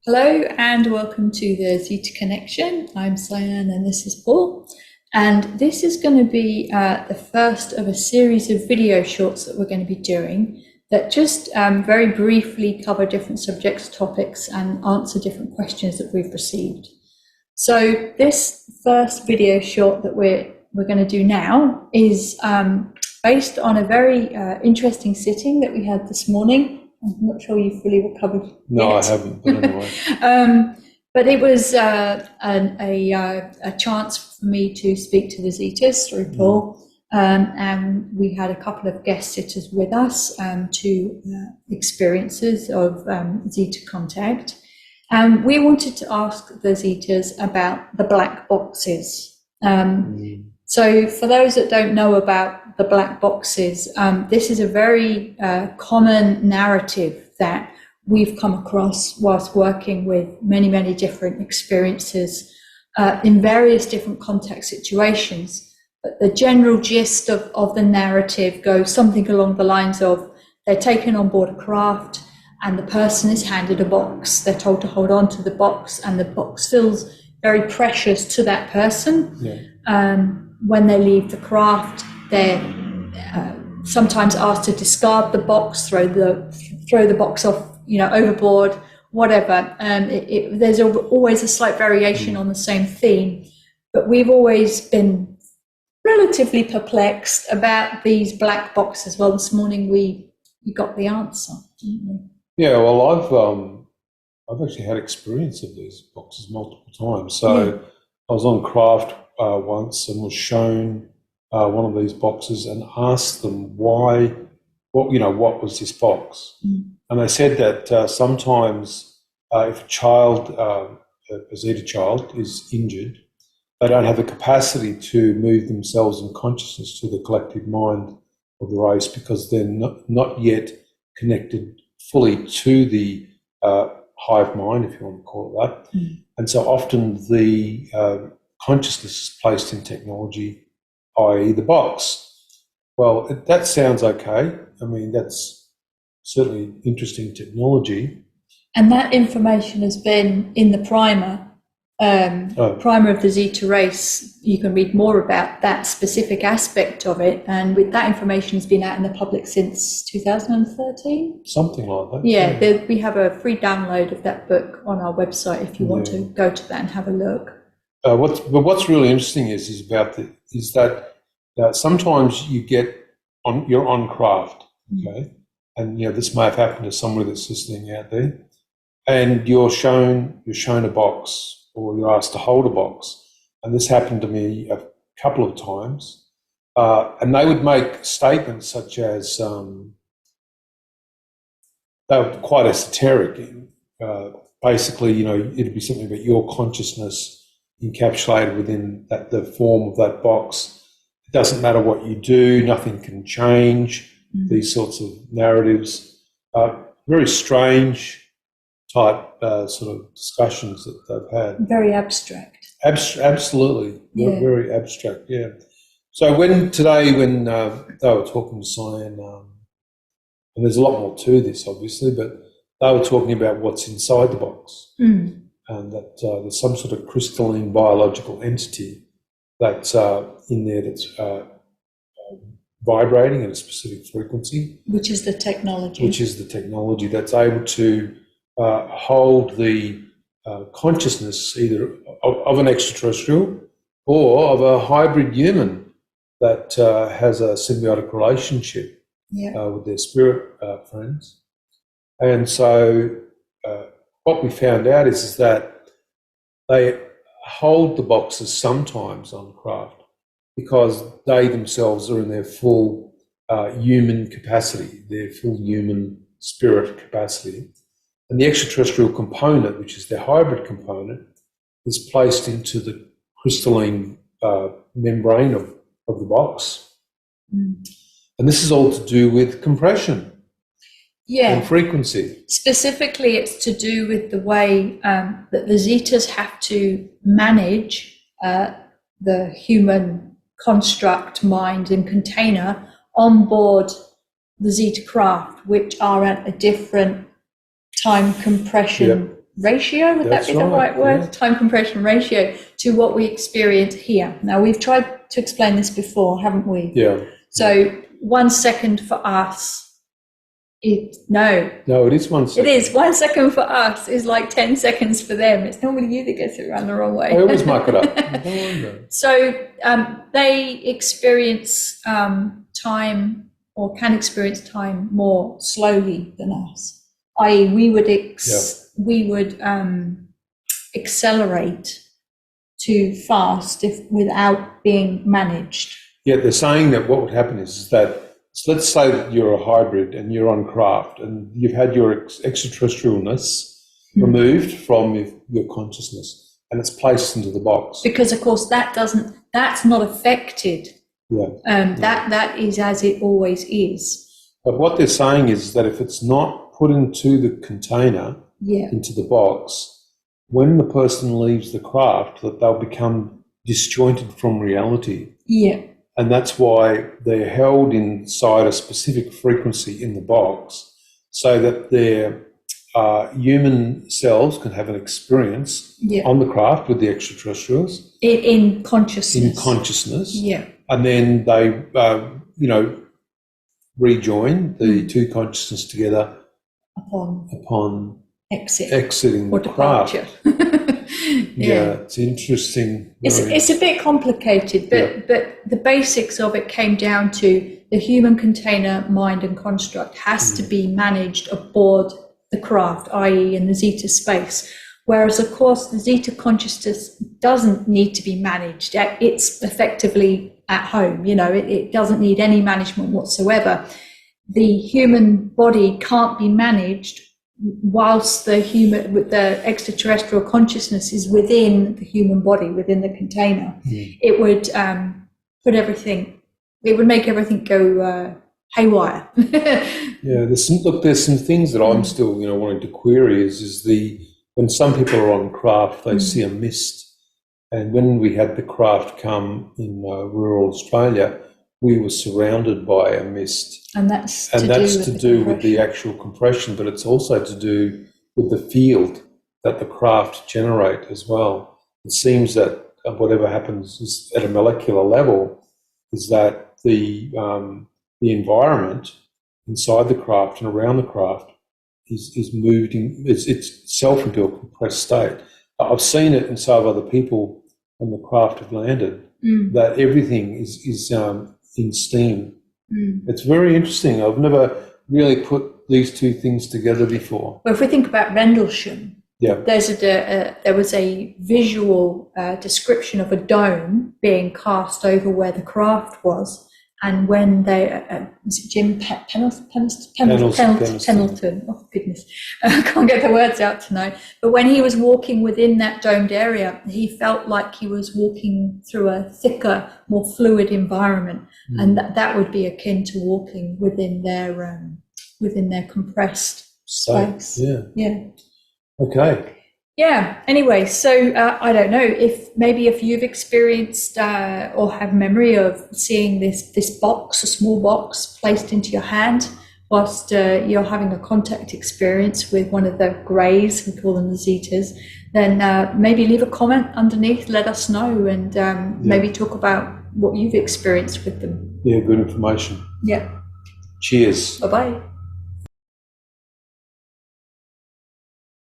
Hello and welcome to the Zeta Connection. I'm Cyan and this is Paul. And this is going to be the first of a series of video shorts that we're going to be doing that just very briefly cover different subjects, topics, and answer different questions that we've received. So this first video short that we're going to do now is based on a very interesting sitting that we had this morning. I'm not sure you've fully recovered. No, yet. I haven't, but anyway. But it was a chance for me to speak to the Zetas through Paul, and we had a couple of guest sitters with us to experiences of Zeta contact. We wanted to ask the Zetas about the black boxes. So for those that don't know about the black boxes, this is a very common narrative that we've come across whilst working with many, many different experiences in various different context situations. But the general gist of the narrative goes something along the lines of they're taken on board a craft and the person is handed a box. They're told to hold on to the box and the box feels very precious to that person. Yeah. When they leave the craft, they're sometimes asked to discard the box, throw the box off, overboard, whatever. There's always a slight variation on the same theme, but we've always been relatively perplexed about these black boxes. Well, this morning we got the answer, didn't we? Yeah, well, I've actually had experience of these boxes multiple times. So I was on craft once and was shown one of these boxes and asked them what was this box? And they said that sometimes if a child, a Zeta child, is injured, they don't have the capacity to move themselves in consciousness to the collective mind of the race because they're not yet connected fully to the hive mind, if you want to call it that. And so often the consciousness is placed in technology, i.e. the box. Well, that sounds okay. I mean, that's certainly interesting technology. And that information has been in the primer of the Zeta race. You can read more about that specific aspect of it. And with that information has been out in the public since 2013. Something like that. Yeah. We have a free download of that book on our website if you want to go to that and have a look. What's really interesting is that sometimes you're on craft, okay, and this may have happened to somebody that's listening out there, and you're shown a box or you're asked to hold a box, and this happened to me a couple of times, and they would make statements such as they were quite esoteric. Basically, it'd be something about your consciousness encapsulated within the form of that box. It doesn't matter what you do, nothing can change. These sorts of narratives, very strange type sort of discussions that they've had. Very abstract. Absolutely, very abstract. Yeah. So when they were talking to Cyan, and there's a lot more to this, obviously, but they were talking about what's inside the box. And that there's some sort of crystalline biological entity that's in there that's vibrating at a specific frequency. Which is the technology. Which is the technology that's able to hold the consciousness either of an extraterrestrial or of a hybrid human that has a symbiotic relationship with their spirit friends. And so what we found out is that they hold the boxes sometimes on craft because they themselves are in their full human capacity, their full human spirit capacity. And the extraterrestrial component, which is their hybrid component, is placed into the crystalline membrane of the box. And this is all to do with compression. And frequency. Specifically, it's to do with the way that the Zetas have to manage the human construct, mind, and container on board the Zeta craft, which are at a different time compression ratio, would That's that be the right word? yeah. Time compression ratio to what we experience here. Now, we've tried to explain this before, haven't we? Yeah. So 1 second for us, no, No, it is 1 second. it is 1 second for us is like 10 seconds for them. It's normally you that gets it around the wrong way. I always muck it up. I don't wonder. So they experience time, or can experience time more slowly than us. I.e., we would accelerate too fast without being managed. Yeah, they're saying that what would happen is that, so let's say that you're a hybrid and you're on craft and you've had your extraterrestrialness removed from your consciousness and it's placed into the box. Because of course that's not affected. Yeah. That is as it always is. But what they're saying is that if it's not put into the container, Yeah. into the box, when the person leaves the craft, that they'll become disjointed from reality. Yeah. And that's why they're held inside a specific frequency in the box so that their human selves can have an experience on the craft with the extraterrestrials. In consciousness. In consciousness. Yeah. And then they, rejoin the two consciousness together upon exiting or the craft. departure. Yeah, it's interesting. It's a bit complicated, but the basics of it came down to the human container, mind and construct has to be managed aboard the craft, i.e. in the Zeta space. Whereas, of course, the Zeta consciousness doesn't need to be managed. It's effectively at home, it doesn't need any management whatsoever. The human body can't be managed whilst the extraterrestrial consciousness is within the human body, within the container. It would it would make everything go haywire. Yeah, there's some things that I'm still, wanting to query is when some people are on craft, they see a mist. And when we had the craft come in rural Australia, we were surrounded by a mist. And that's to do with the actual compression, but it's also to do with the field that the craft generate as well. It seems that whatever happens is at a molecular level is that the environment inside the craft and around the craft is moved itself into a compressed state. I've seen it in some other people when the craft have landed, that everything is in steam. It's very interesting. I've never really put these two things together before. Well, if we think about Rendlesham, there was a visual description of a dome being cast over where the craft was, and when was it Jim Pendleton? Oh goodness, I can't get the words out tonight. But when he was walking within that domed area, he felt like he was walking through a thicker, more fluid environment, and that would be akin to walking within their compressed space. Yeah. Okay. Yeah. Anyway, so I don't know if you've experienced or have memory of seeing this box, a small box placed into your hand whilst you're having a contact experience with one of the greys, we call them the Zetas, then maybe leave a comment underneath, let us know, and maybe talk about what you've experienced with them. Yeah, good information. Yeah. Cheers. Bye-bye.